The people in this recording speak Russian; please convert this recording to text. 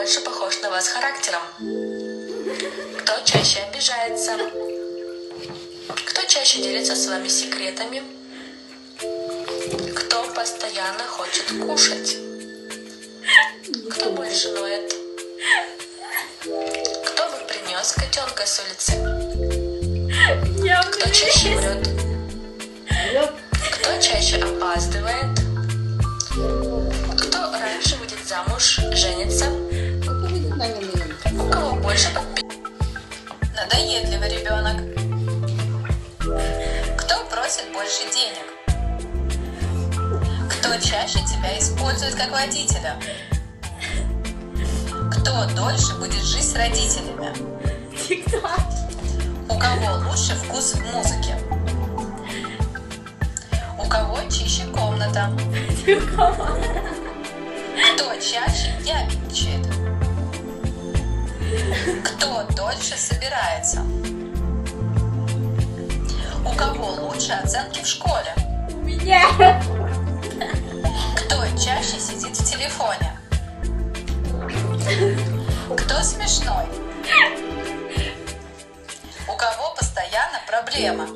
больше похож на вас характером? Кто чаще обижается? Кто чаще делится с вами секретами? Кто постоянно хочет кушать? Кто больше ноет? Кто бы принес котенка с улицы? Кто чаще врет? Кто чаще опаздывает? Кто раньше выйдет замуж, женится? У кого больше Надоедливый ребенок. Кто просит больше денег? Кто чаще тебя использует как водителя? Кто дольше будет жить с родителями? У кого лучше вкус в музыке? У кого чище комната? Кто чаще ябедничает? Кто дольше собирается? У кого лучше оценки в школе? У меня. Кто чаще сидит в телефоне? Кто смешной? У кого постоянно проблема?